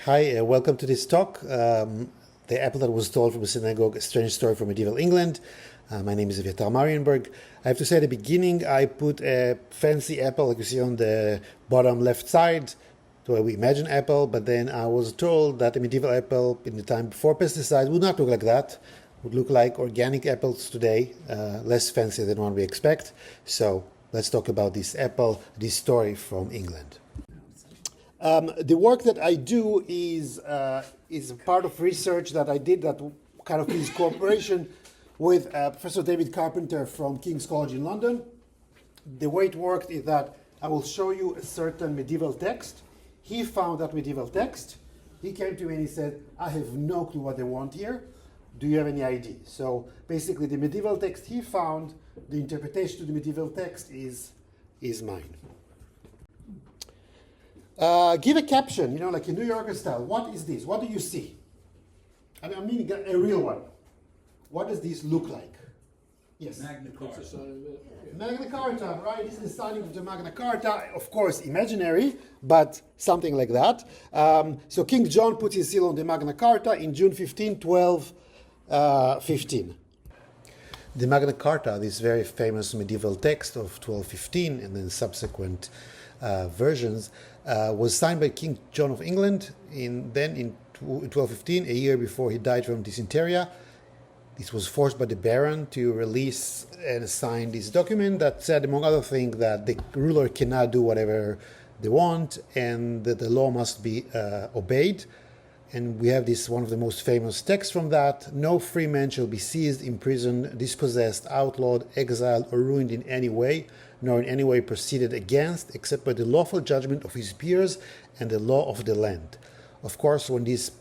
Hi, welcome to this talk. The apple that was told from a synagogue, a strange story from medieval England. My name is Evyatar Marienberg. I have to say at the beginning I put a fancy apple like you see on the bottom left side, the way we imagine apple, but then I was told that a medieval apple in the time before pesticides would not look like that, would look like organic apples today, less fancy than one we expect. So let's talk about this apple, this story from England. The work that I do is part of research that I did that kind of is cooperation with Professor David Carpenter from King's College in London. The way it worked is that I will show you a certain medieval text. He found that medieval text. He came to me and he said, I have no clue what they want here. Do you have any idea? So basically the medieval text he found, the interpretation to the medieval text is mine. Give a caption, like in New Yorker style. What is this? What do you see? I mean a real one. What does this look like? Yes? Magna Carta. Magna Carta, right? This is the signing of the Magna Carta. Of course, imaginary, but something like that. So King John puts his seal on the Magna Carta in June 15, 1215. The Magna Carta, this very famous medieval text of 1215 and then subsequent versions, was signed by King John of England in 1215, a year before he died from dysentery. This was forced by the Baron to release and sign this document that said, among other things, that the ruler cannot do whatever they want and that the law must be obeyed. And we have this one of the most famous texts from that. No free man shall be seized, imprisoned, dispossessed, outlawed, exiled, or ruined in any way, nor in any way proceeded against, except by the lawful judgment of his peers and the law of the land. Of course, when this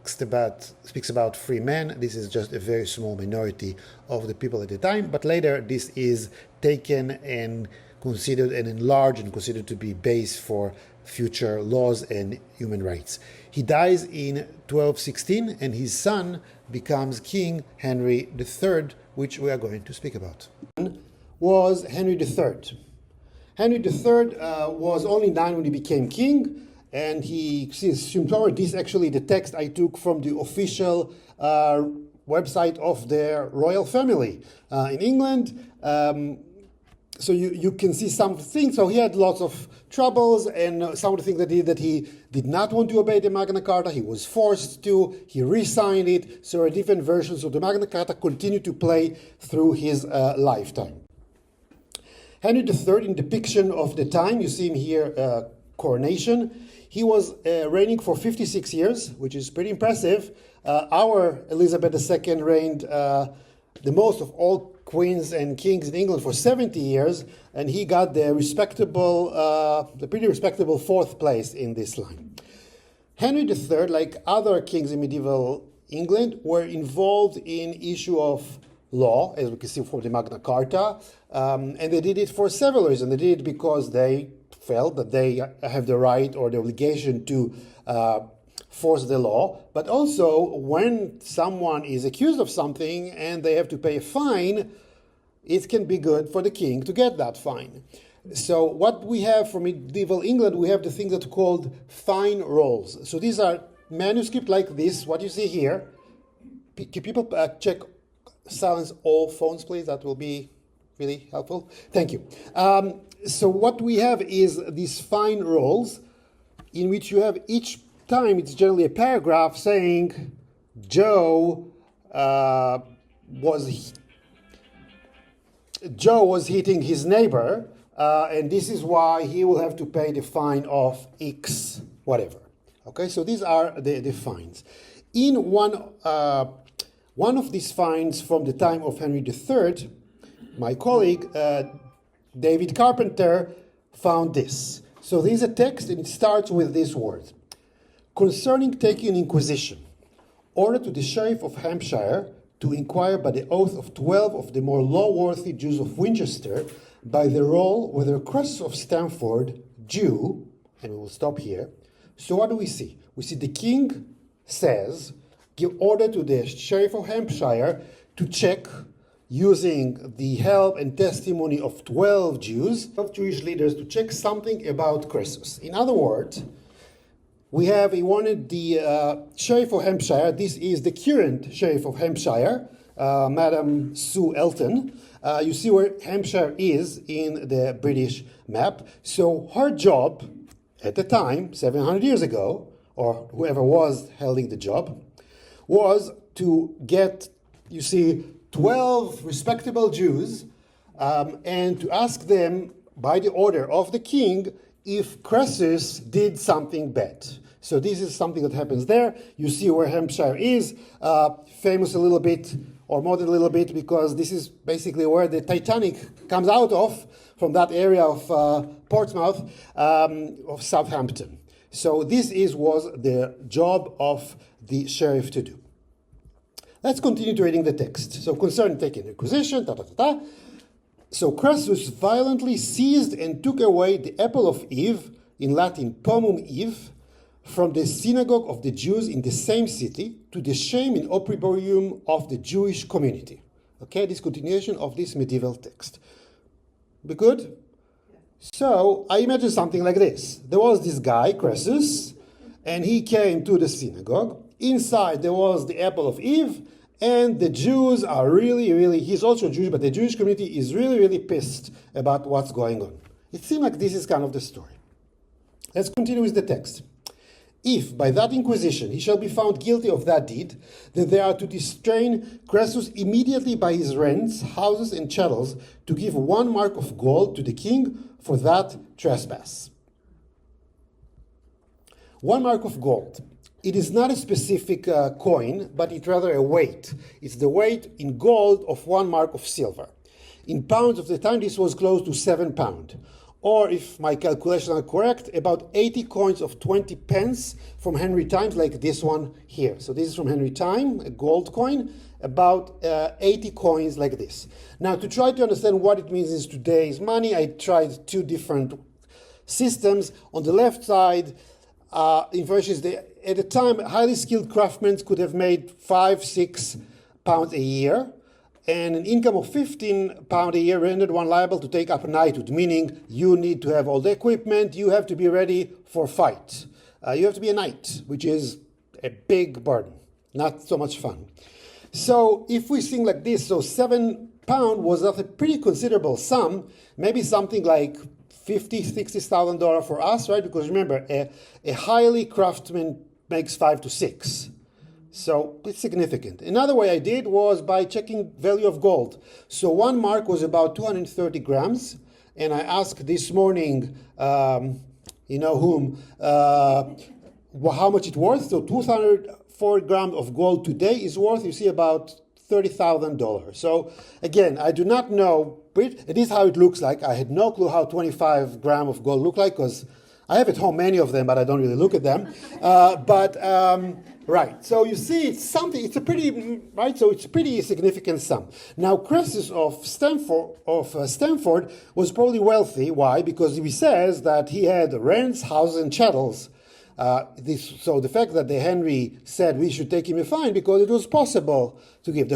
speaks about free men, this is just a very small minority of the people at the time, but later this is taken and considered and enlarged and considered to be base for future laws and human rights. He dies in 1216 and his son becomes King Henry III, which we are going to speak about. Was Henry III. Henry III was only 9 when he became king, and he assumed power. This is actually the text I took from the official website of their royal family in England. So you can see some things. So he had lots of troubles, and some of the things that he did not want to obey the Magna Carta. He was forced to. He re-signed it. So different versions of the Magna Carta continue to play through his lifetime. Henry III, in depiction of the time, you see him here, coronation. He was reigning for 56 years, which is pretty impressive. Our Elizabeth II reigned the most of all queens and kings in England for 70 years, and he got the pretty respectable 4th place in this line. Henry III, like other kings in medieval England, were involved in issue of law, as we can see from the Magna Carta, and they did it for several reasons. They did it because they felt that they have the right or the obligation to force the law, but also when someone is accused of something and they have to pay a fine, it can be good for the king to get that fine. So what we have from medieval England, we have the things that are called fine rolls. So these are manuscripts like this, what you see here. Can people check silence all phones, please? That will be really helpful. Thank you. So what we have is these fine rolls in which you have each time, it's generally a paragraph saying Joe was hitting his neighbor, and this is why he will have to pay the fine of X, whatever. Okay, so these are the fines. In one of these fines from the time of Henry III, my colleague David Carpenter found this. So there's a text and it starts with this word. Concerning taking inquisition, order to the Sheriff of Hampshire to inquire by the oath of 12 of the more law-worthy Jews of Winchester by the roll whether Cress of Stamford, Jew, and we will stop here. So what do we see? We see the king says, give order to the Sheriff of Hampshire to check using the help and testimony of 12 Jews, 12 Jewish leaders, to check something about Croesus. In other words, he wanted the Sheriff of Hampshire. This is the current Sheriff of Hampshire, Madam Sue Elton. You see where Hampshire is in the British map. So her job at the time, 700 years ago, or whoever was holding the job, was to get, 12 respectable Jews and to ask them, by the order of the king, if Crassus did something bad. So this is something that happens there. You see where Hampshire is, famous a little bit, or more than a little bit, because this is basically where the Titanic comes out of, from that area of Portsmouth, of Southampton. So this was the job of the sheriff to do. Let's continue to reading the text. So concerning taking acquisition, So Crassus violently seized and took away the apple of Eve, in Latin pomum Eve, from the synagogue of the Jews in the same city, to the shame and opprobrium of the Jewish community. Okay, this continuation of this medieval text. Be good? So I imagine something like this. There was this guy, Crassus, and he came to the synagogue. Inside there was the apple of Eve, and the Jews are really, he's also Jewish, but the Jewish community is really pissed about what's going on. It seems like this is kind of the story. Let's continue with the text. If by that inquisition he shall be found guilty of that deed, then they are to distrain Crassus immediately by his rents, houses, and chattels, to give 1 mark of gold to the king for that trespass. 1 mark of gold. It is not a specific coin, but it's rather a weight. It's the weight in gold of 1 mark of silver. In pounds of the time, this was close to 7 pounds. Or, if my calculations are correct, about 80 coins of 20 pence from Henry Times, like this one here. So this is from Henry Time, a gold coin, about 80 coins like this. Now, to try to understand what it means in today's money, I tried 2 different systems. On the left side, information is at the time, highly skilled craftsmen could have made 5-6 pounds a year, and an income of 15 pounds a year rendered one liable to take up knighthood, meaning you need to have all the equipment, you have to be ready for fight. You have to be a knight, which is a big burden, not so much fun. So if we think like this, so 7 pounds was a pretty considerable sum, maybe something like $50,000-$60,000 for us, right? Because remember, a highly craftsman makes 5 to 6. So it's significant. Another way I did was by checking value of gold. So 1 mark was about 230 grams. And I asked this morning, how much it worth. So 204 grams of gold today is worth, you see, about $30,000. So again, I do not know, it is how it looks like. I had no clue how 25 grams of gold look like, because I have at home many of them, but I don't really look at them. Right. So you see, it's a pretty significant sum. Now, Crassus of Stamford was probably wealthy. Why? Because he says that he had rents, houses, and chattels. So the fact that the Henry said we should take him a fine because it was possible to give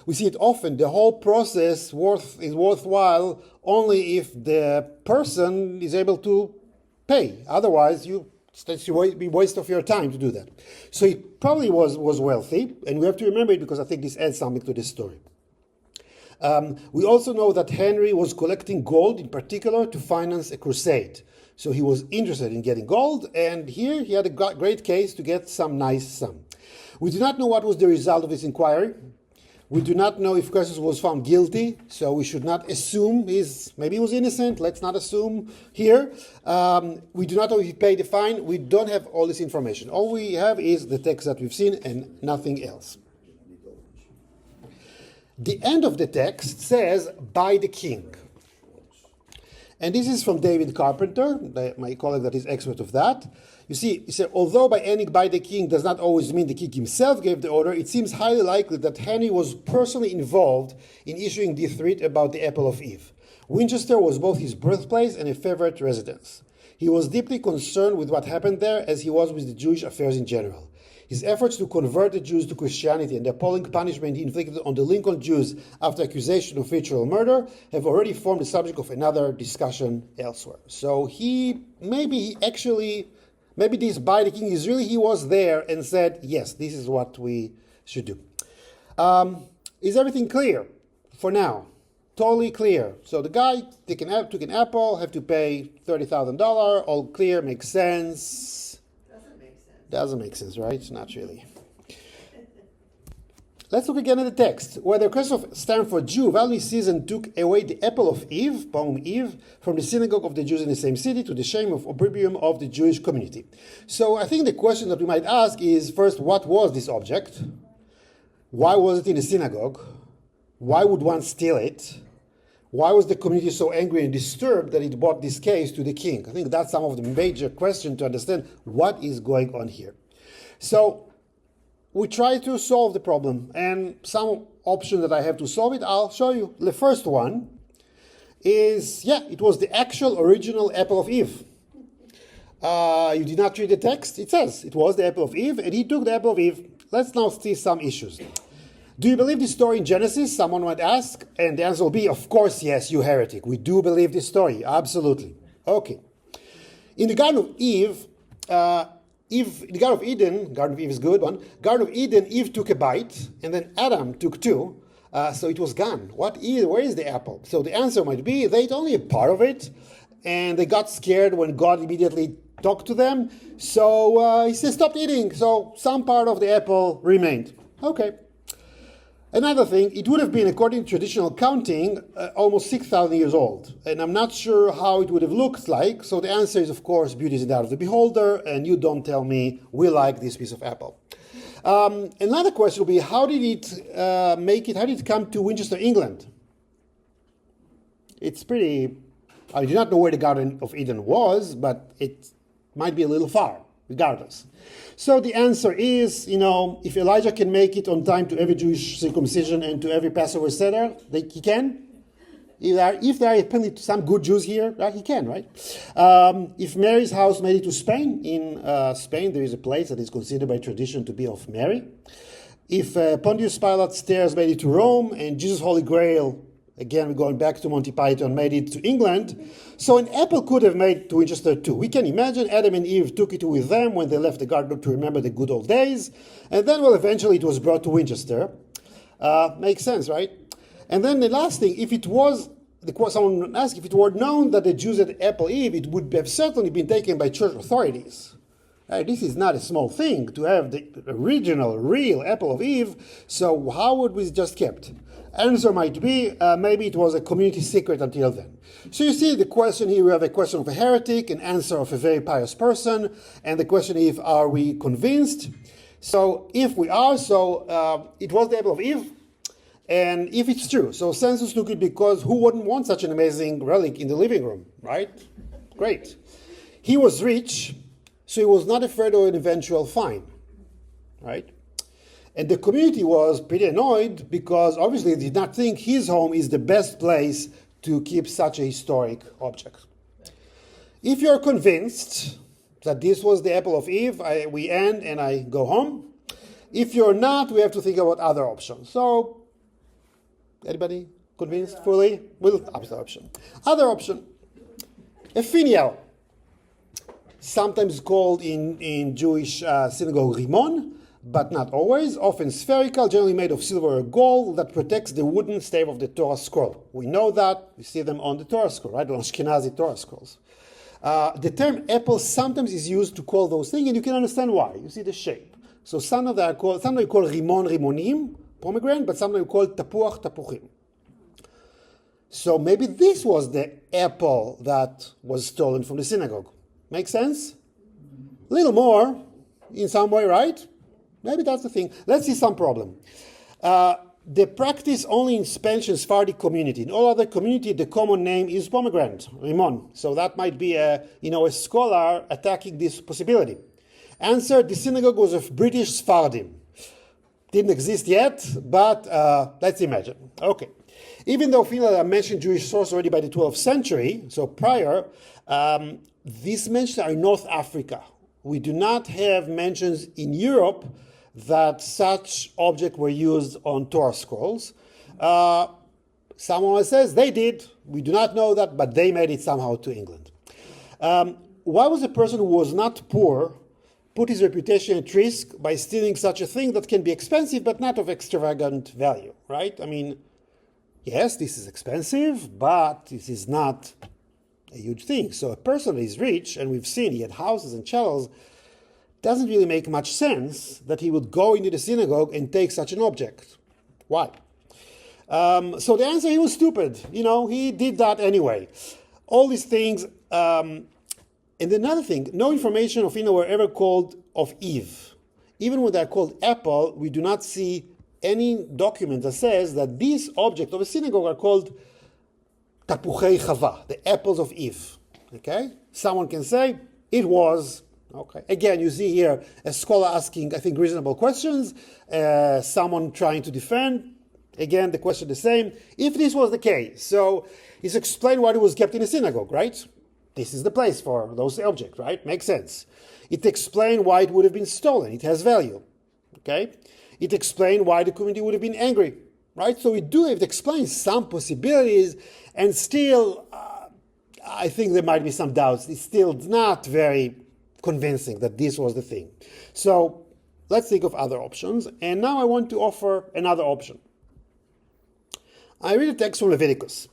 we see it often, the whole process is worthwhile only if the person is able to pay. Otherwise, it's a waste of your time to do that. So he probably was wealthy, and we have to remember it because I think this adds something to this story. We also know that Henry was collecting gold in particular to finance a crusade. So he was interested in getting gold, and here he had a great case to get some nice sum. We do not know what was the result of his inquiry. We do not know if Crassus was found guilty, so we should not assume maybe he was innocent. Let's not assume here. We do not know if he paid the fine. We don't have all this information. All we have is the text that we've seen and nothing else. The end of the text says, by the king. And this is from David Carpenter, my colleague that is expert of that. You see, he said, although by the king does not always mean the king himself gave the order, it seems highly likely that Henry was personally involved in issuing the threat about the apple of Eve. Winchester was both his birthplace and a favorite residence. He was deeply concerned with what happened there, as he was with the Jewish affairs in general. His efforts to convert the Jews to Christianity and the appalling punishment he inflicted on the Lincoln Jews after accusation of ritual murder have already formed the subject of another discussion elsewhere. So he actually Maybe this by the king is really he was there and said, yes, this is what we should do. Is everything clear for now? Totally clear. So the guy took an apple, have to pay $30,000, all clear, makes sense. Doesn't make sense. Doesn't make sense, right? Not really. Let's look again at the text. Where the curse of Stanford Jew, Valley season took away the apple of Eve, poem Eve, from the synagogue of the Jews in the same city to the shame of opprobrium of the Jewish community. So I think the question that we might ask is, first, what was this object? Why was it in the synagogue? Why would one steal it? Why was the community so angry and disturbed that it brought this case to the king? I think that's some of the major questions to understand what is going on here. So we try to solve the problem, and some option that I have to solve it, I'll show you. The first one is, it was the actual original apple of Eve. You did not read the text? It says it was the apple of Eve, and he took the apple of Eve. Let's now see some issues. Do you believe this story in Genesis? Someone might ask, and the answer will be, of course, yes, you heretic. We do believe this story, absolutely. Okay. In the Garden of Eve, in the Garden of Eden, Garden of Eve is a good one, Garden of Eden, Eve took a bite, and then Adam took two, so it was gone. Where is the apple? So the answer might be, they ate only a part of it, and they got scared when God immediately talked to them, so he said, stop eating, so some part of the apple remained. Okay. Another thing, it would have been, according to traditional counting, almost 6,000 years old. And I'm not sure how it would have looked like. So the answer is, of course, beauty is in the eye of the beholder. And you don't tell me we like this piece of apple. Another question will be, how did it come to Winchester, England? It's pretty, I do not know where the Garden of Eden was, but it might be a little far, regardless. So the answer is, if Elijah can make it on time to every Jewish circumcision and to every Passover Seder, he can. If there are apparently some good Jews here, he can, right? If Mary's house made it to Spain, in Spain there is a place that is considered by tradition to be of Mary. If Pontius Pilate's stairs made it to Rome and Jesus' Holy Grail, again, we're going back to Monty Python, made it to England. So an apple could have made it to Winchester too. We can imagine Adam and Eve took it with them when they left the garden to remember the good old days. And then, eventually it was brought to Winchester. Makes sense, right? And then the last thing, if it was, someone asked, if it were known that the Jews had apple Eve, it would have certainly been taken by church authorities. This is not a small thing to have the original, real apple of Eve. So how would we just kept? Answer might be, maybe it was a community secret until then. So you see the question here, we have a question of a heretic, an answer of a very pious person, and the question is, are we convinced? So if we are, it was the apple of Eve, and if it's true, so census took it because who wouldn't want such an amazing relic in the living room, right? Great. He was rich, so he was not afraid of an eventual fine, right? And the community was pretty annoyed because obviously they did not think his home is the best place to keep such a historic object. If you're convinced that this was the apple of Eve, we end and I go home. If you're not, we have to think about other options. So, anybody convinced fully? We'll opposite option. Other option, a finial, sometimes called in Jewish synagogue rimon, but not always, often spherical, generally made of silver or gold, that protects the wooden stave of the Torah scroll. We know that, we see them on the Torah scroll, right, on Ashkenazi Torah scrolls. The term apple sometimes is used to call those things, and you can understand why. You see the shape. So sometimes we call rimon, rimonim, pomegranate, but sometimes we call tapuach, tapuchim. So maybe this was the apple that was stolen from the synagogue. Make sense? A little more, in some way, right? Maybe that's the thing. Let's see some problem. The practice only in Spanish and Sephardic community. In all other community, the common name is pomegranate, rimon. So that might be a scholar attacking this possibility. Answer, the synagogue was of British Sephardim. Didn't exist yet, but let's imagine. Okay. Even though Finland mentioned Jewish source already by the 12th century, so prior, these mentions are in North Africa. We do not have mentions in Europe that such objects were used on Torah scrolls. Someone says they did. We do not know that, but they made it somehow to England. why was a person who was not poor put his reputation at risk by stealing such a thing that can be expensive but not of extravagant value, right? I mean, yes, this is expensive, but this is not a huge thing. So a person is rich, and we've seen he had houses and chattels, doesn't really make much sense that he would go into the synagogue and take such an object. Why? So the answer, he was stupid. He did that anyway. All these things. And another thing, no information of Ina were ever called of Eve. Even when they're called apple, we do not see any document that says that these objects of a synagogue are called tapuchei chava, the apples of Eve. Okay? Someone can say, it was. Okay. Again, you see here a scholar asking, I think, reasonable questions, someone trying to defend. Again, the question the same. If this was the case, so it's explained why it was kept in a synagogue, right? This is the place for those objects, right? Makes sense. It explained why it would have been stolen. It has value. Okay? It explained why the community would have been angry, right? So it explains some possibilities, and still, I think there might be some doubts. It's still not very convincing that this was the thing. So let's think of other options. And now I want to offer another option. I read a text from Leviticus.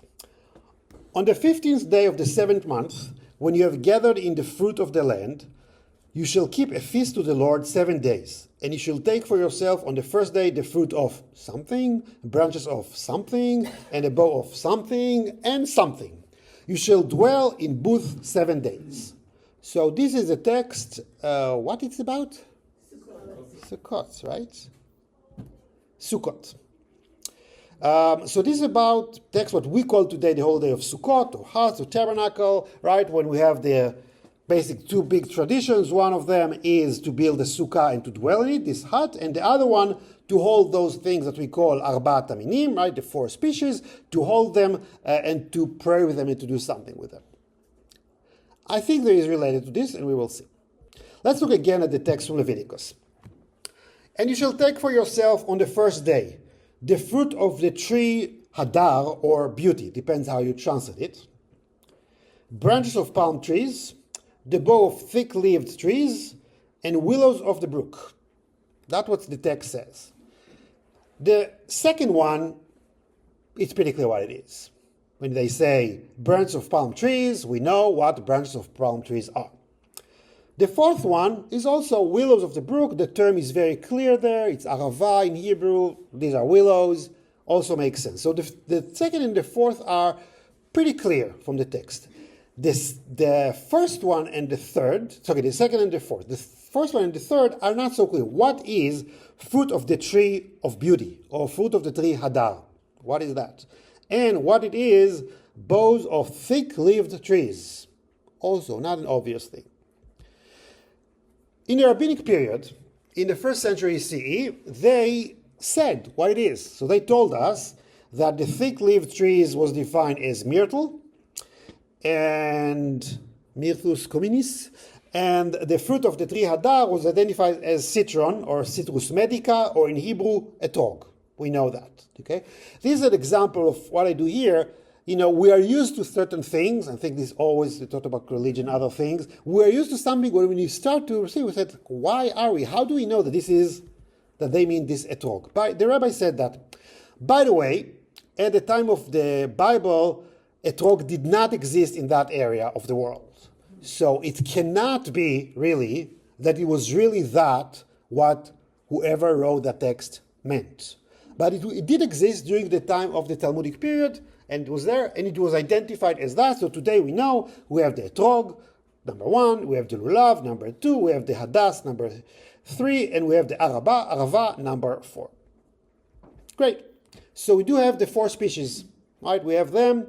On the 15th day of the 7th month, when you have gathered in the fruit of the land, you shall keep a feast to the Lord 7 days. And you shall take for yourself on the first day the fruit of something, branches of something, and a bough of something, and something. You shall dwell in booth 7 days. So this is a text, what it's about? Sukkot, right? Sukkot. So this is about text what we call today the holiday of Sukkot, or Hutz, or Tabernacle, right? When we have the basic two big traditions. One of them is to build a sukkah and to dwell in it, this hut, and the other one to hold those things that we call Arbaat Aminim, right? The 4 species, to hold them and to pray with them and to do something with them. I think there is related to this, and we will see. Let's look again at the text from Leviticus. And you shall take for yourself on the first day the fruit of the tree Hadar, or beauty, depends how you translate it, branches of palm trees, the bough of thick-leaved trees, and willows of the brook. That's what the text says. The second one, it's pretty clear what it is. When they say branches of palm trees, we know what branches of palm trees are. The fourth one is also willows of the brook. The term is very clear there. It's arava in Hebrew. These are willows. Also makes sense. So the second and the fourth are pretty clear from the text. The first one and the third, the second and the fourth. The first one and the third are not so clear. What is fruit of the tree of beauty, or fruit of the tree Hadar? What is that? And what it is, boughs of thick-leaved trees. Also, not an obvious thing. In the rabbinic period, in the 1st century CE, they said what it is. So they told us that the thick-leaved trees was defined as myrtle and Myrtus communis, and the fruit of the tree Hadar was identified as citron or Citrus medica, or in Hebrew, etrog. We know that. Okay, this is an example of what I do here. We are used to certain things. I think this always, we talk about religion, other things. We are used to something where when you start to see, we said, why are we? How do we know that that they mean this etrog? The rabbi said that. By the way, at the time of the Bible, etrog did not exist in that area of the world. So it cannot be really that it was really that what whoever wrote that text meant. But it did exist during the time of the Talmudic period, and it was there, and it was identified as that. So today we know we have the etrog, number 1, we have the lulav, number 2, we have the hadas, number 3, and we have the arava, number 4. Great. So we do have the 4 species, right? We have them.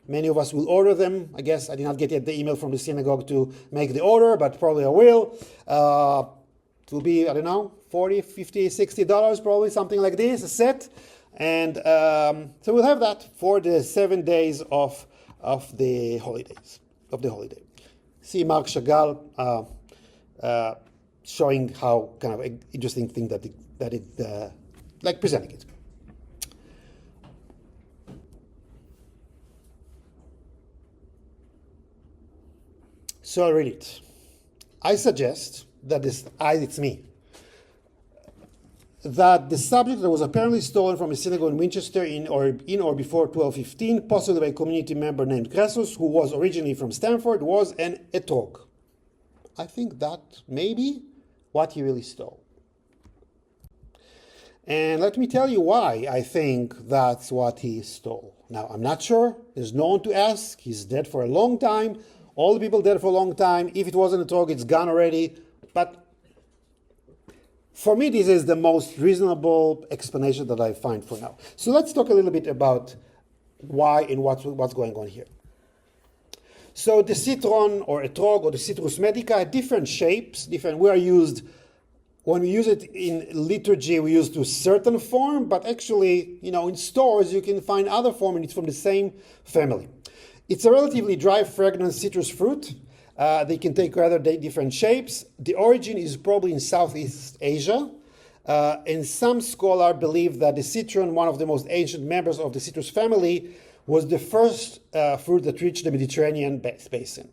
Many of us will order them. I guess I did not get yet the email from the synagogue to make the order, but probably I will. It will be, I don't know, $40, $50, $60, probably, something like this, a set. And so we'll have that for the 7 days of the holidays, See Mark Chagall showing how kind of an interesting thing that it like presenting it. So I'll read it. I suggest that it's me, that the subject that was apparently stolen from a synagogue in Winchester in or before 1215, possibly by a community member named Crassus, who was originally from Stamford, was an etrog. I think that may be what he really stole. And let me tell you why I think that's what he stole. Now, I'm not sure. There's no one to ask. He's dead for a long time. All the people dead for a long time. If it wasn't a etrog, it's gone already. But for me, this is the most reasonable explanation that I find for now. So let's talk a little bit about why and what's going on here. So the citron or etrog or the citrus medica had different shapes. When we use it in liturgy, we use to a certain form, but actually, in stores, you can find other form, and it's from the same family. It's a relatively dry, fragrant citrus fruit. They can take rather different shapes. The origin is probably in Southeast Asia, and some scholars believe that the citron, one of the most ancient members of the citrus family, was the first fruit that reached the Mediterranean basin.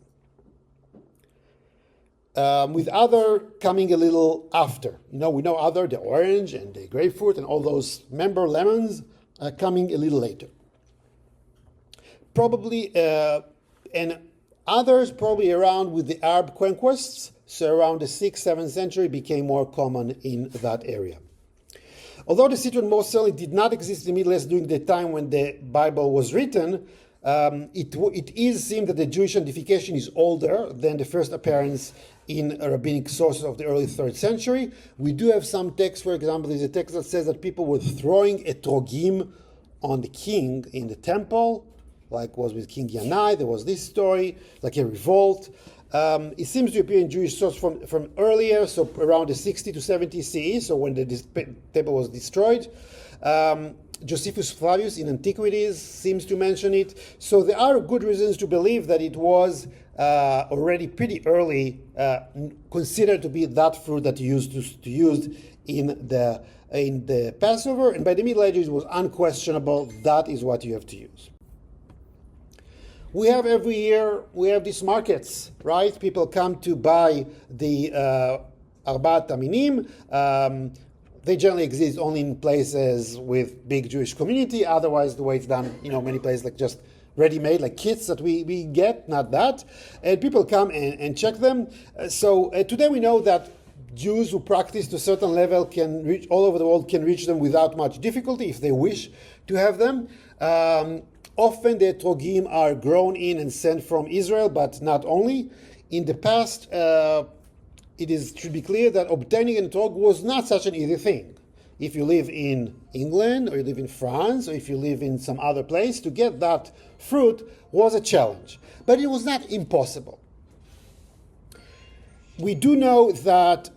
With other coming a little after. We know other, the orange and the grapefruit and all those member lemons coming a little later. Probably, and others probably around with the Arab conquests, so around the 6th, 7th century became more common in that area. Although the citron most certainly did not exist in the Middle East during the time when the Bible was written, it seemed that the Jewish identification is older than the first appearance in rabbinic sources of the early 3rd century. We do have some texts, for example, there's a text that says that people were throwing etrogim on the king in the temple, like was with King Yanai. There was this story, like a revolt. It seems to appear in Jewish sources from earlier, so around the 60 to 70 CE, so when the temple was destroyed. Josephus Flavius in Antiquities seems to mention it. So there are good reasons to believe that it was already pretty early considered to be that fruit that you used in the Passover, and by the Middle Ages it was unquestionable that is what you have to use. We have every year, these markets, right? People come to buy the Arbat Aminim. They generally exist only in places with big Jewish community. Otherwise, the way it's done, many places like just ready-made, like kits that we get, not that. And people come and check them. So today we know that Jews who practice to a certain level can reach all over the world, can reach them without much difficulty if they wish to have them. Often the etrogim are grown in and sent from Israel, but not only. In the past, should be clear that obtaining an etrog was not such an easy thing. If you live in England, or you live in France, or if you live in some other place, to get that fruit was a challenge. But it was not impossible. We do know that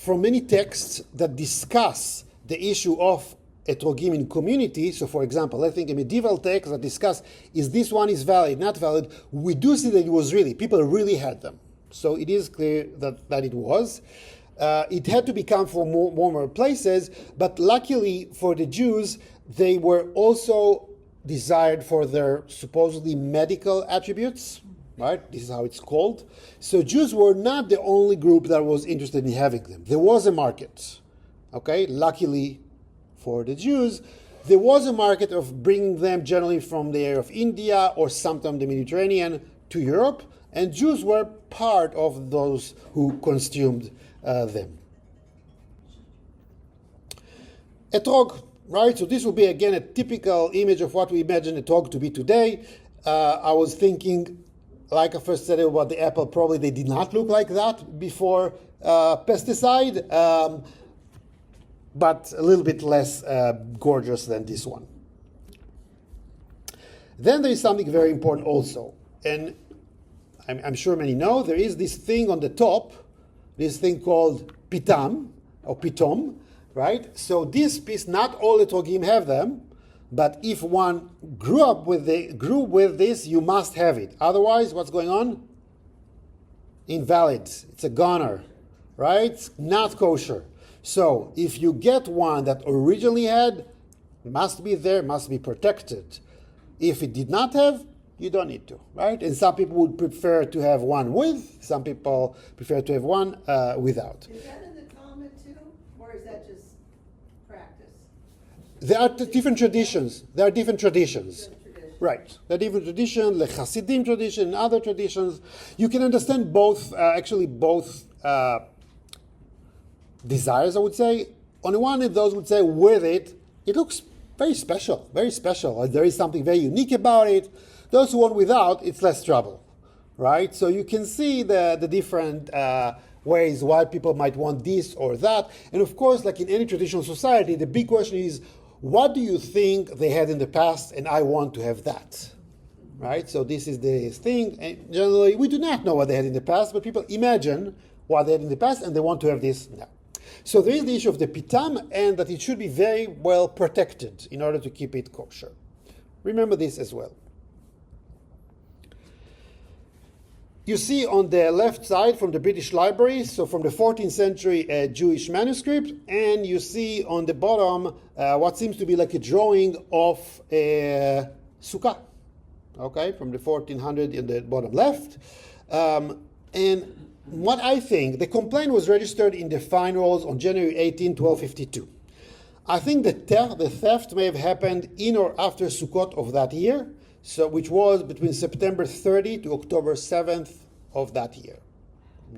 from many texts that discuss the issue of etrogim in community, so for example, I think a medieval text that discuss is this one is valid, not valid, we do see that it was people really had them. So it is clear that it was. It had to become from warmer places, but luckily for the Jews, they were also desired for their supposedly medical attributes, right? This is how it's called. So Jews were not the only group that was interested in having them. There was a market, okay? Luckily for the Jews, there was a market of bringing them generally from the area of India or sometimes the Mediterranean to Europe, and Jews were part of those who consumed them. Etrog, right? So this will be again a typical image of what we imagine etrog to be today. I was thinking, like I first said about the apple, probably they did not look like that before pesticide, but a little bit less gorgeous than this one. Then there is something very important also, and I'm sure many know, there is this thing on the top, this thing called pitam, or pitom, right? So this piece, not all etrogim have them, but if one grew with this, you must have it. Otherwise, what's going on? Invalid. It's a goner, right? Not kosher. So if you get one that originally had, must be there, must be protected. If it did not have, You don't need to, right? And some people would prefer to have one with, some people prefer to have one without. Is that in the Talmud too, or is that just practice? There are different traditions. There are different traditions. Different traditions. Right. There are different traditions, the Hasidim tradition and other traditions. You can understand both, both desires, I would say. On the one hand, those would say with it, it looks very special, very special. There is something very unique about it. Those who want without, it's less trouble, right? So you can see the different ways why people might want this or that. And of course, like in any traditional society, the big question is, what do you think they had in the past and I want to have that, right? So this is the thing. And generally, we do not know what they had in the past, but people imagine what they had in the past and they want to have this now. So there is the issue of the pitam and that it should be very well protected in order to keep it kosher. Remember this as well. You see on the left side from the British Library, so from the 14th century Jewish manuscript, and you see on the bottom what seems to be like a drawing of a sukkah, okay, from the 1400 in the bottom left. And what I think, the complaint was registered in the fine rolls on January 18, 1252. I think the theft may have happened in or after Sukkot of that year, so which was between September 30 to October 7th of that year.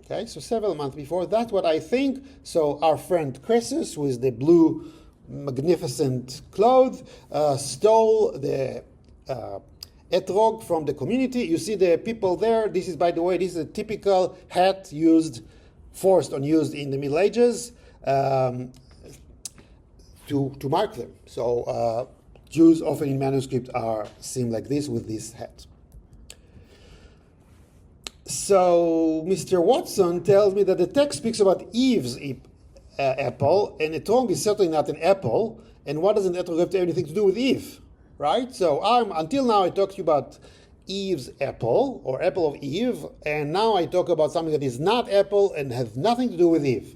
Okay, so several months before. That's what I think. So our friend Croesus, with the blue magnificent clothes, stole the etrog from the community. You see the people there. This is, by the way, this is a typical hat forced in the Middle Ages to mark them. So Jews often in manuscript are seen like this with this hat. So Mr. Watson tells me that the text speaks about Eve's apple, and etrog is certainly not an apple. And what does an etrog have anything to do with Eve, right? So until now I talked to you about Eve's apple, or apple of Eve, and now I talk about something that is not apple and has nothing to do with Eve.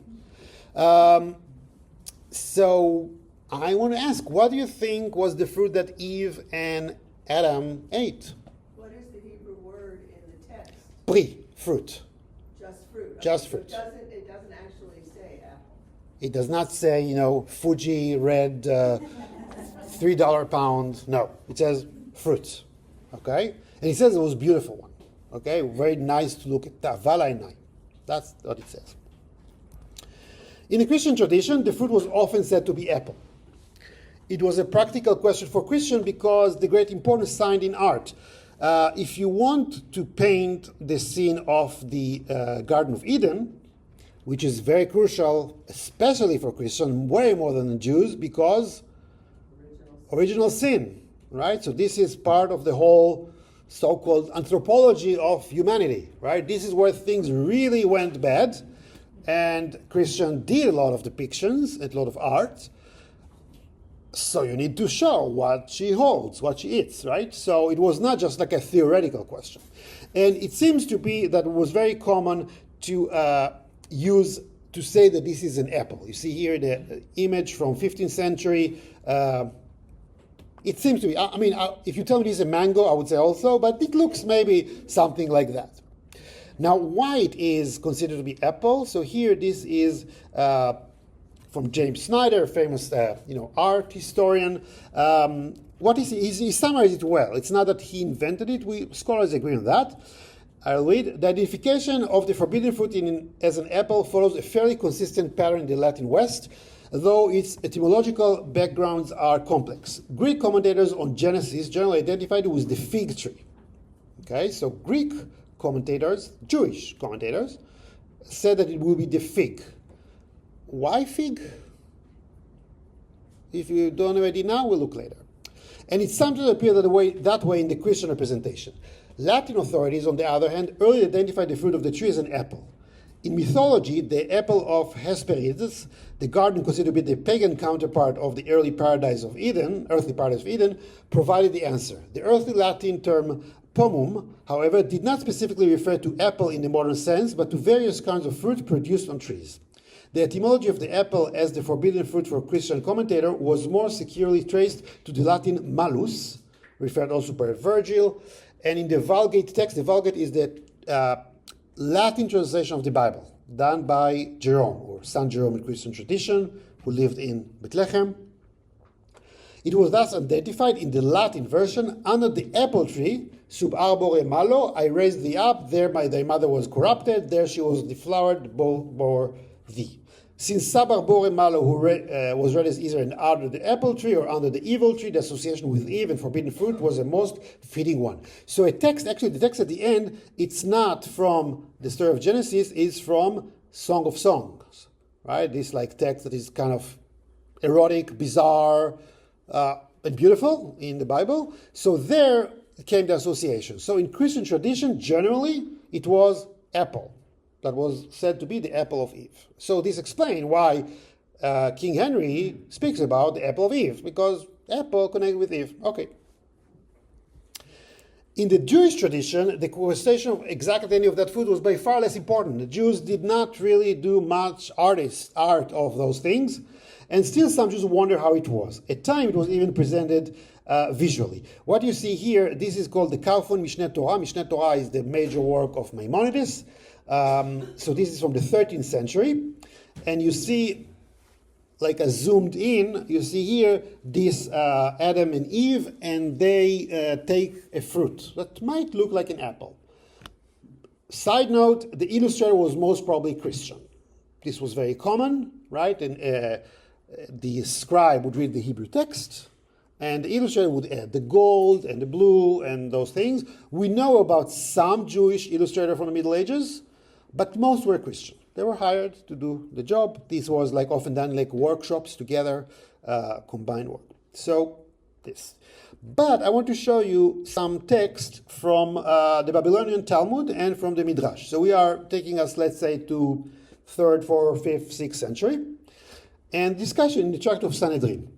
So I want to ask, what do you think was the fruit that Eve and Adam ate? What is the Hebrew word in the text? Pri, fruit. Just fruit. Just Okay, fruit. So it doesn't actually say apple. It does not say, Fuji red $3 pound. No, it says fruit. Okay? And it says it was a beautiful one. Okay? Very nice to look at. Tavalai. That's what it says. In the Christian tradition, the fruit was often said to be apple. It was a practical question for Christian because the great importance signed in art. If you want to paint the scene of the Garden of Eden, which is very crucial, especially for Christians, way more than the Jews, because original sin, right? So this is part of the whole so-called anthropology of humanity, right? This is where things really went bad, and Christian did a lot of depictions, a lot of art. So you need to show what she holds, what she eats, right? So it was not just like a theoretical question. And it seems to be that it was very common to to say that this is an apple. You see here the image from 15th century. It seems to be, if you tell me this is a mango, I would say also, but it looks maybe something like that. Now, why it is considered to be apple? So here, this is from James Snyder, famous art historian. What is he summarized it well. It's not that he invented it. Scholars agree on that. I'll read. The identification of the forbidden fruit as an apple follows a fairly consistent pattern in the Latin West, though its etymological backgrounds are complex. Greek commentators on Genesis generally identified it with the fig tree. Okay, so Greek commentators, Jewish commentators, said that it will be the fig. Why fig? If you don't know it now, we'll look later. And it sometimes appears that way in the Christian representation. Latin authorities, on the other hand, early identified the fruit of the tree as an apple. In mythology, the apple of Hesperides, the garden considered to be the pagan counterpart of the earthly paradise of Eden, provided the answer. The earthly Latin term pomum, however, did not specifically refer to apple in the modern sense, but to various kinds of fruit produced on trees. The etymology of the apple as the forbidden fruit for a Christian commentator was more securely traced to the Latin malus, referred also by Virgil, And in the Vulgate text, the Vulgate is the Latin translation of the Bible, done by Jerome, or Saint Jerome in Christian tradition, who lived in Bethlehem. It was thus identified in the Latin version under the apple tree, sub arbore malo, I raised thee up, there thy mother was corrupted, there she was deflowered, bore thee. Since sub arbore malo was read as either under the apple tree or under the evil tree, the association with Eve and forbidden fruit was a most fitting one. So the text at the end, it's not from the story of Genesis, it's from Song of Songs, right? This text that is kind of erotic, bizarre, and beautiful in the Bible. So there came the association. So in Christian tradition, generally, it was apple. That was said to be the apple of Eve. So this explains why King Henry speaks about the apple of Eve, because apple connected with Eve. Okay. In the Jewish tradition, the question of exactly any of that food was by far less important. The Jews did not really do much art of those things, and still some Jews wonder how it was. At times, it was even presented visually. What you see here, this is called the Kaufman Mishneh Torah. Mishneh Torah is the major work of Maimonides. So this is from the 13th century. And you see, a zoomed in, you see here this Adam and Eve, and they take a fruit that might look like an apple. Side note, the illustrator was most probably Christian. This was very common, right? And the scribe would read the Hebrew text, and the illustrator would add the gold and the blue and those things. We know about some Jewish illustrator from the Middle Ages, but most were Christian. They were hired to do the job. This was often done workshops together, combined work. So this. But I want to show you some text from the Babylonian Talmud and from the Midrash. So we are taking us, let's say, to 3rd, 4th, 5th, 6th century. And discussion in the Tract of Sanhedrin.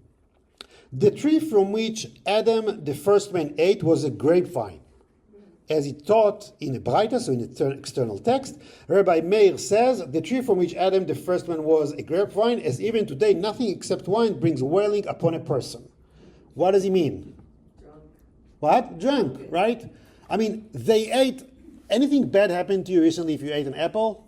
The tree from which Adam, the first man, ate was a grapevine. As it taught in the Braita, so in the external text, Rabbi Meir says, the tree from which Adam, the first man, was a grapevine, as even today nothing except wine brings wailing upon a person. What does he mean? Drunk. What? Drunk, right? I mean, they ate, anything bad happened to you recently if you ate an apple?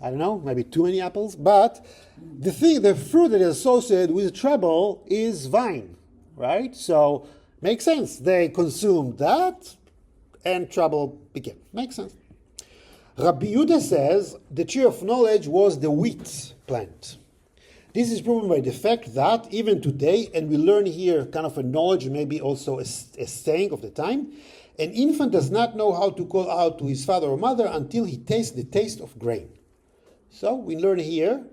I don't know, maybe too many apples, but the fruit that is associated with trouble is vine, right? So, makes sense. They consumed that, and trouble began. Makes sense. Rabbi Yehuda says the tree of knowledge was the wheat plant. This is proven by the fact that even today, and we learn here kind of a knowledge, maybe also a saying of the time, an infant does not know how to call out to his father or mother until he tastes the taste of grain. So we learn here,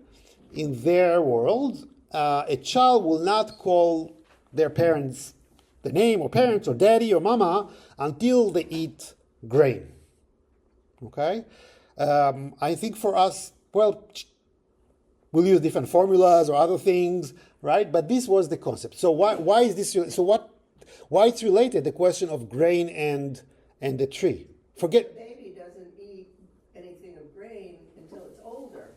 in their world, a child will not call their parents the name, or parents, or daddy, or mama, until they eat grain. Okay? I think for us, we'll use different formulas or other things, right? But this was the concept. So why is this? Why it's related? The question of grain and the tree. Forget. Baby doesn't eat anything of grain until it's older,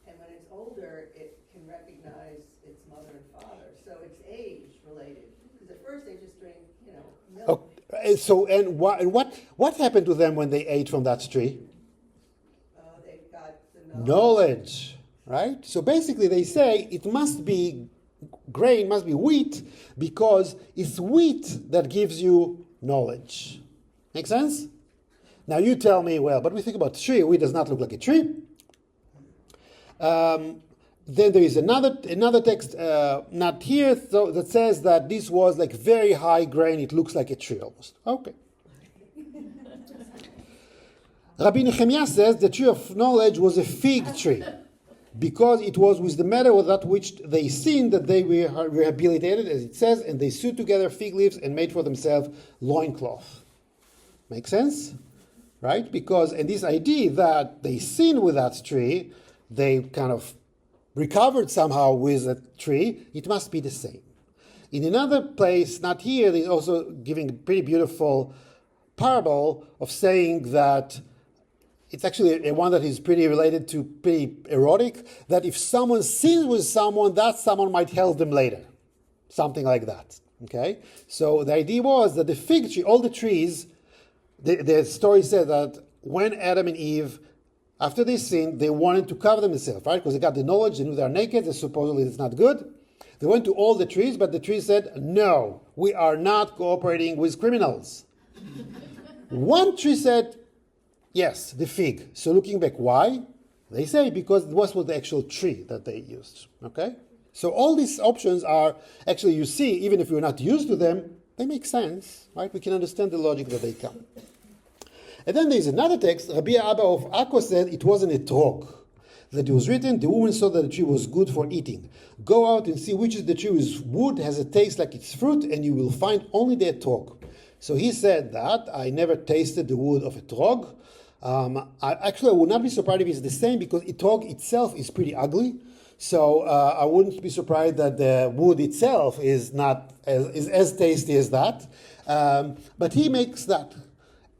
and when it's older, it can recognize its mother and father. So it's age related. Because at first they just drink, milk. Okay. So what happened to them when they ate from that tree? They got the Knowledge, right? So basically they say it must be grain, must be wheat, because it's wheat that gives you knowledge. Make sense? Now you tell me, well, but we think about tree, wheat does not look like a tree. Then there is another text, not here, that says that this was very high grain, it looks like a tree almost. Okay. Rabbi Nehemiah says the tree of knowledge was a fig tree, because it was with the matter of that which they sinned that they were rehabilitated, as it says, and they sewed together fig leaves and made for themselves loincloth. Make sense? Right? Because, and this idea that they sinned with that tree, they kind of recovered somehow with a tree, it must be the same. In another place, not here, they're also giving a pretty beautiful parable of saying that it's actually a one that is pretty related to pretty erotic, that if someone sins with someone, that someone might help them later. Something like that. Okay? So the idea was that the fig tree, all the trees, the story said that when Adam and Eve, after they sinned, they wanted to cover themselves, right? Because they got the knowledge, they knew they're naked, and supposedly it's not good. They went to all the trees, but the trees said, no, we are not cooperating with criminals. One tree said, yes, the fig. So looking back, why? They say because it was the actual tree that they used, okay? So all these options are, actually you see, even if we're not used to them, they make sense, right? We can understand the logic that they come. And then there's another text, Rabbi Abba of Akko said it wasn't a etrog. That it was written, the woman saw that the tree was good for eating. Go out and see which is the tree whose wood has a taste like its fruit, and you will find only the etrog. So he said that, I never tasted the wood of etrog. I would not be surprised if it's the same, because etrog itself is pretty ugly. So I wouldn't be surprised that the wood itself is not as tasty as that. But he makes that.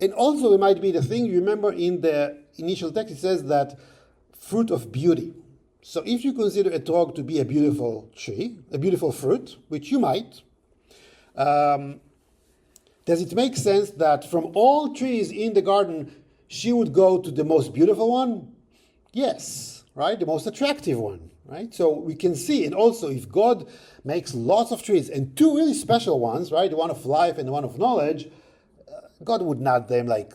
And also it might be the thing, you remember in the initial text it says that fruit of beauty. So if you consider etrog to be a beautiful tree, a beautiful fruit, which you might, does it make sense that from all trees in the garden, she would go to the most beautiful one? Yes, right? The most attractive one, right? So we can see, and also if God makes lots of trees, and two really special ones, right? The one of life and the one of knowledge, God would not them like,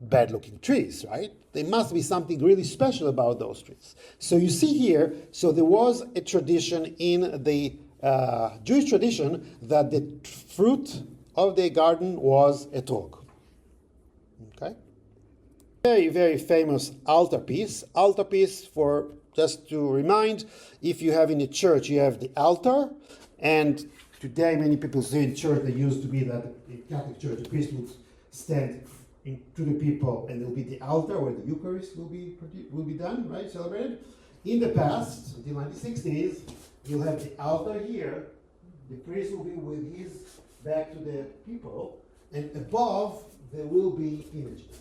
bad-looking trees, right? There must be something really special about those trees. So you see here, so there was a tradition in the Jewish tradition that the fruit of the garden was etrog. Okay? Very, very famous altarpiece. Altarpiece, for just to remind, if you have in a church, you have the altar, and today many people say in church, they used to be that in Catholic Church, the priest would stand to the people, and there will be the altar where the Eucharist will be done, right, celebrated. In the past, until 1960s, you'll have the altar here. The priest will be with his back to the people, and above there will be images.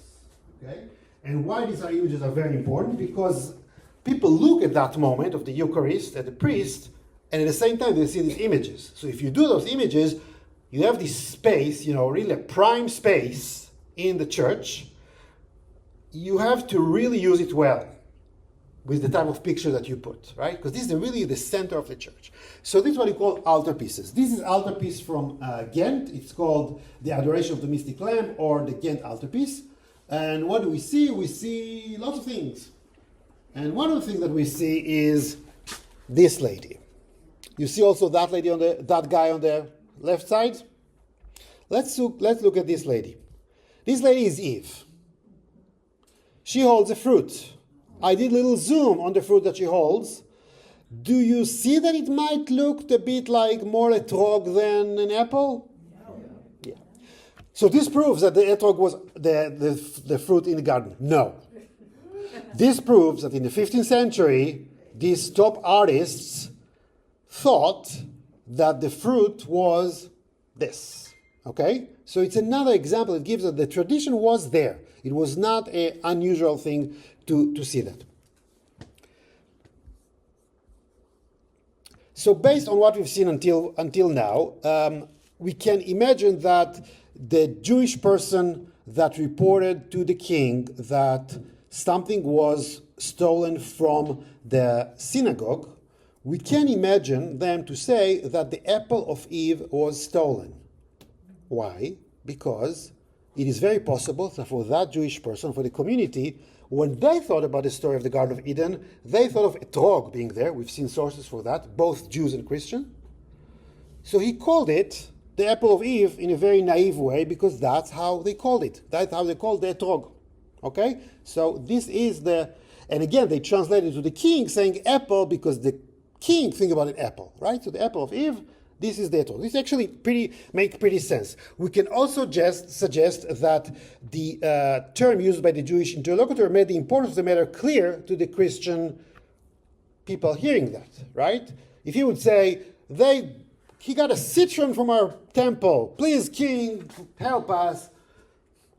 Okay, and why these images are very important? Because people look at that moment of the Eucharist at the priest, and at the same time they see these images. So if you do those images, you have this space, really a prime space in the church. You have to really use it well with the type of picture that you put, right? Because this is really the center of the church. So this is what we call altarpieces. This is altarpiece from Ghent. It's called the Adoration of the Mystic Lamb, or the Ghent altarpiece. And what do we see? We see lots of things. And one of the things that we see is this lady. You see also that lady that guy on the left side. Let's look at this lady. This lady is Eve. She holds a fruit. I did a little zoom on the fruit that she holds. Do you see that it might look a bit like more etrog than an apple? Yeah. So this proves that the etrog was the fruit in the garden. No. This proves that in the 15th century, these top artists thought that the fruit was this. Okay? So it's another example that gives that the tradition was there. It was not an unusual thing to see that. So based on what we've seen until now, we can imagine that the Jewish person that reported to the king that something was stolen from the synagogue, we can imagine them to say that the apple of Eve was stolen. Why? Because it is very possible that for that Jewish person, for the community, when they thought about the story of the Garden of Eden, they thought of etrog being there. We've seen sources for that, both Jews and Christian. So he called it the apple of Eve in a very naive way, because that's how they called it. That's how they called the etrog. Okay? So this is and again, they translated to the king saying apple because the king think about an apple, right? So the apple of Eve, this is the etrog. This actually make pretty sense. We can also just suggest that the term used by the Jewish interlocutor made the importance of the matter clear to the Christian people hearing that, right? If he would say, he got a citron from our temple, please, king, help us.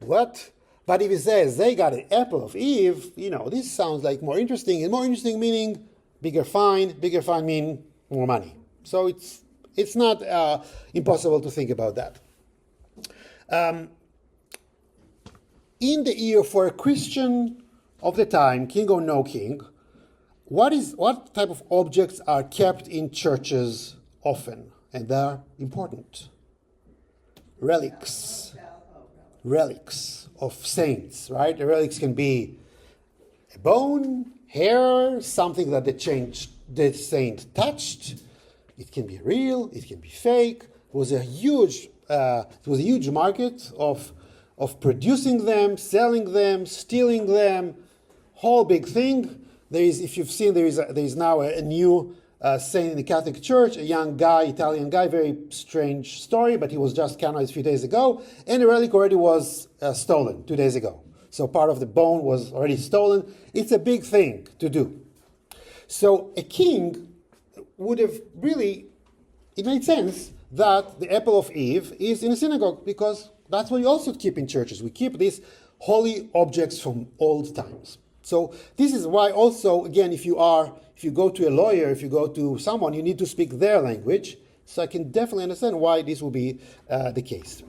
What? But if he says they got an apple of Eve, this sounds like more interesting, and more interesting meaning bigger fine mean more money. So it's It's not impossible to think about that. In the year for a Christian of the time, king or no king, what type of objects are kept in churches often? And they're important. Relics. Relics of saints, right? The relics can be a bone, hair, something that the saint touched. It can be real, it can be fake. It was a huge market of producing them, selling them, stealing them, whole big thing. If you've seen, there is now a new saint in the Catholic Church, a young guy, Italian guy, very strange story, but he was just canonized a few days ago, and the relic already was stolen 2 days ago. So part of the bone was already stolen. It's a big thing to do. So a king would have really, it made sense that the apple of Eve is in a synagogue, because that's what we also keep in churches. We keep these holy objects from old times. So this is why also, again, if you go to a lawyer, if you go to someone, you need to speak their language. So I can definitely understand why this will be the case.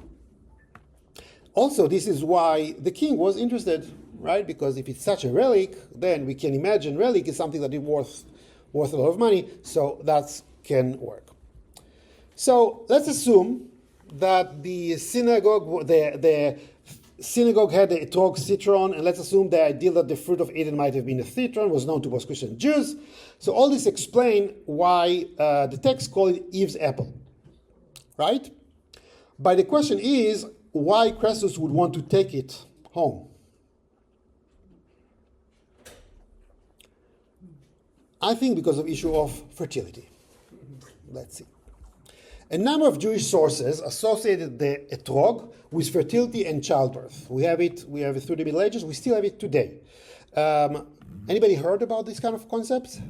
Also, this is why the king was interested, right? Because if it's such a relic, then we can imagine relic is something that is worth a lot of money. So that can work. So let's assume that the synagogue, the synagogue had the etrog citron, and let's assume the idea that the fruit of Eden might have been a citron was known to both Christian Jews. So all this explain why the text called it Eve's apple, right? But the question is why Crassus would want to take it home. I think because of issue of fertility. Let's see. A number of Jewish sources associated the etrog with fertility and childbirth. We have it through the Middle Ages. We still have it today. Anybody heard about this kind of concepts?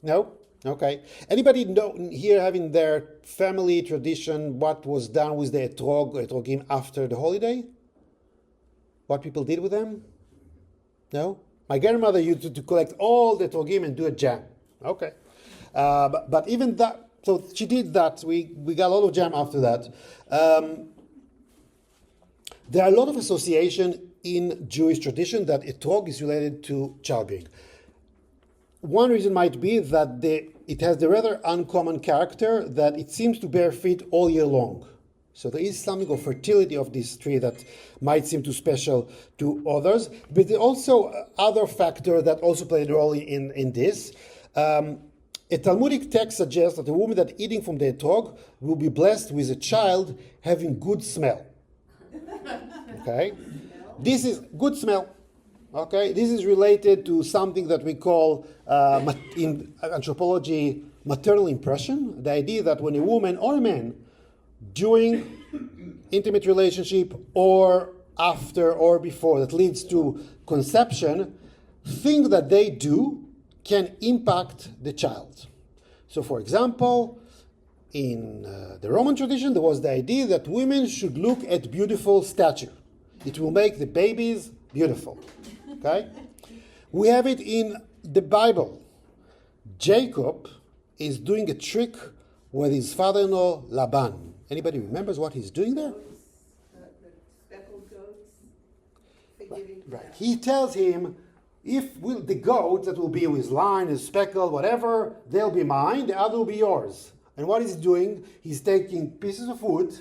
No? Okay. Anybody know here having their family tradition what was done with the etrogim after the holiday? What people did with them? No? My grandmother used to collect all the etrogim and do a jam. Okay. But even that, so she did that. We got a lot of jam after that. There are a lot of association in Jewish tradition that etrog is related to childbearing. One reason might be that it has the rather uncommon character that it seems to bear fruit all year long. So there is something of fertility of this tree that might seem too special to others. But there are also other factors that also play a role in this. A Talmudic text suggests that a woman that eating from the etrog will be blessed with a child having good smell. Okay? This is good smell. Okay? This is related to something that we call, in anthropology, maternal impression. The idea that when a woman or a man, during intimate relationship or after or before, that leads to conception, things that they do can impact the child. So, for example, in the Roman tradition, there was the idea that women should look at beautiful statue. It will make the babies beautiful. Okay? We have it in the Bible. Jacob is doing a trick with his father-in-law Laban. Anybody remembers what he's doing there? The speckled goats. Right. He tells him, the goat that will be with line and speckled, whatever, they'll be mine, the other will be yours. And what he's doing, he's taking pieces of wood,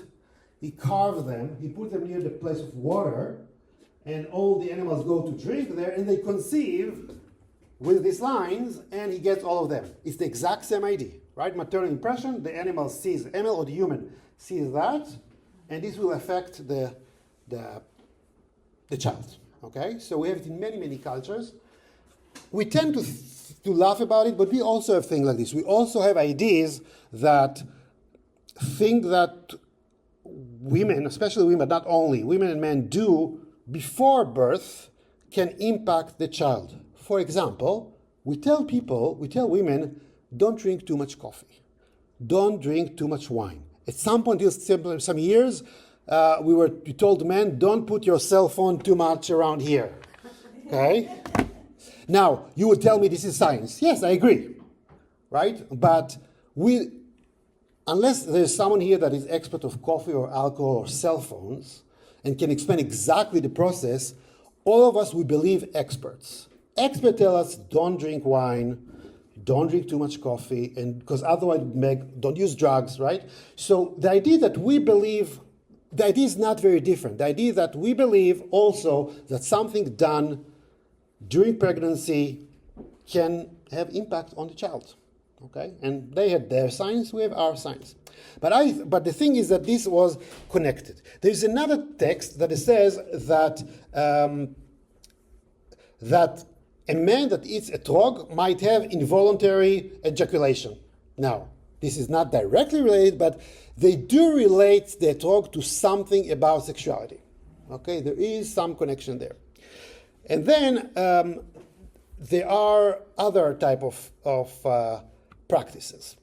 he carves them, he puts them near the place of water, and all the animals go to drink there, and they conceive with these lines, and he gets all of them. It's the exact same idea, right? Maternal impression, the animal sees, the animal or the human sees that, and this will affect the child. Okay, so we have it in many, many cultures. We tend to laugh about it, but we also have things like this. We also have ideas that think that women, especially women, but not only, women and men do before birth can impact the child. For example, we tell women, don't drink too much coffee. Don't drink too much wine. At some point, some years, we told men, don't put your cell phone too much around here. Okay? Now, you would tell me this is science. Yes, I agree. Right? But unless there's someone here that is expert of coffee or alcohol or cell phones and can explain exactly the process, all of us, we believe experts. Experts tell us, don't drink wine, don't drink too much coffee, and because otherwise, don't use drugs, right? So the idea that we believe, the idea is not very different. The idea that we believe also that something done during pregnancy can have impact on the child, okay? And they had their science, we have our science. But the thing is that this was connected. There's another text that says that that a man that eats etrog might have involuntary ejaculation. Now, this is not directly related, but they do relate the etrog to something about sexuality. Okay, there is some connection there. And then there are other type of practices.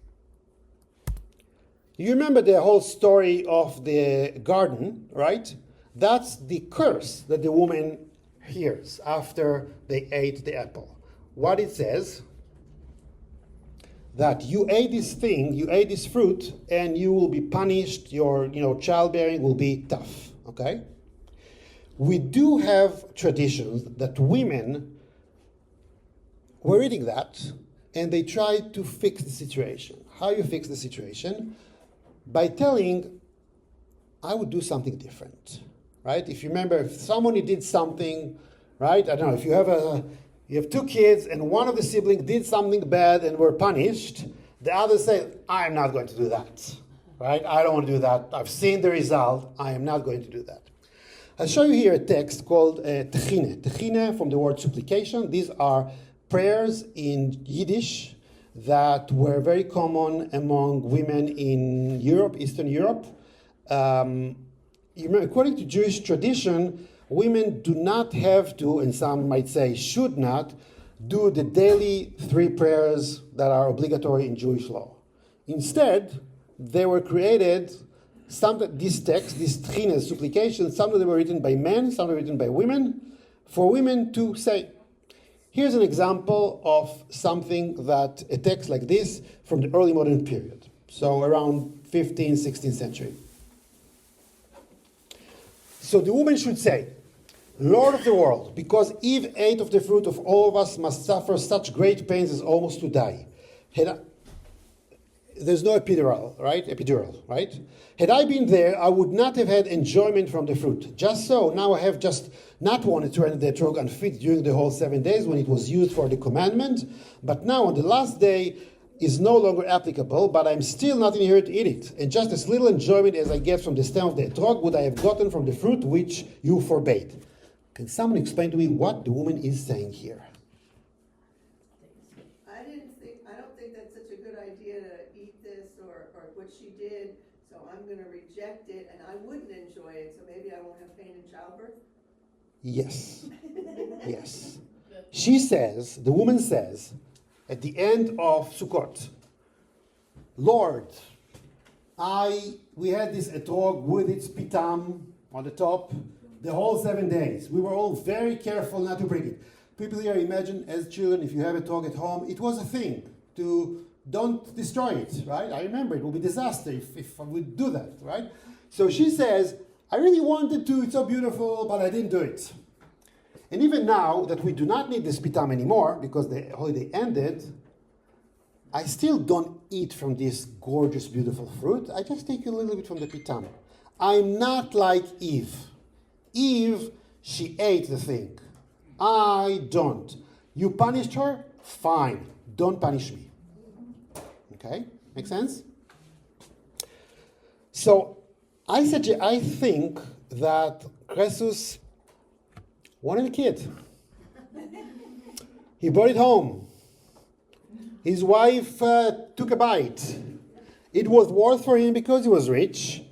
You remember the whole story of the garden, right? That's the curse that the woman hears after they ate the apple. What it says, that you ate this thing, you ate this fruit, and you will be punished, your childbearing will be tough, okay? We do have traditions that women were reading that, and they tried to fix the situation. How you fix the situation? By telling, I would do something different, right? If you remember, if somebody did something, right? I don't know, if you have two kids and one of the siblings did something bad and were punished, the other say, I'm not going to do that, right? I don't want to do that. I've seen the result. I am not going to do that. I'll show you here a text called Techine. Techine from the word supplication. These are prayers in Yiddish that were very common among women in Europe, Eastern Europe. According to Jewish tradition, women do not have to, and some might say should not, do the daily 3 prayers that are obligatory in Jewish law. Instead, they were created, these texts, these Techine supplications, some of them were written by men, some were written by women, for women to say. Here's an example of something that, a text like this from the early modern period, so around 15th, 16th century. So the woman should say, Lord of the world, because Eve ate of the fruit of all of us must suffer such great pains as almost to die. There's no epidural, right? Had I been there, I would not have had enjoyment from the fruit. Just so, now I have just not wanted to render the etrog unfit during the whole 7 days when it was used for the commandment, but now on the last day is no longer applicable, but I'm still not in here to eat it. And just as little enjoyment as I get from the stem of the etrog would I have gotten from the fruit which you forbade. Can someone explain to me what the woman is saying here? I don't think that's such a good idea to eat this or what she did, so I'm going to reject it, and I wouldn't enjoy it, so maybe I won't have pain in childbirth? Yes. Yes. She says, the woman says, at the end of Sukkot, Lord, we had this etrog with its pitam on the top the whole 7 days. We were all very careful not to break it. People here imagine, as children, if you have a etrog at home, it was a thing to don't destroy it, right? I remember it would be disaster if I would do that, right? So she says, I really wanted to, it's so beautiful, but I didn't do it. And even now that we do not need this pitam anymore, because the holiday ended, I still don't eat from this gorgeous, beautiful fruit. I just take a little bit from the pitam. I'm not like Eve. Eve, she ate the thing. I don't. You punished her? Fine. Don't punish me. Okay? Make sense? So, I think that Croesus wanted a kid. He brought it home. His wife took a bite. It was worth for him because he was rich,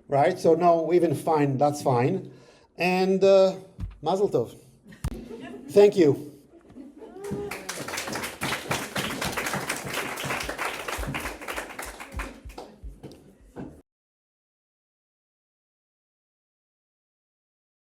right? So no, even fine, that's fine. And Mazel Tov. Thank you.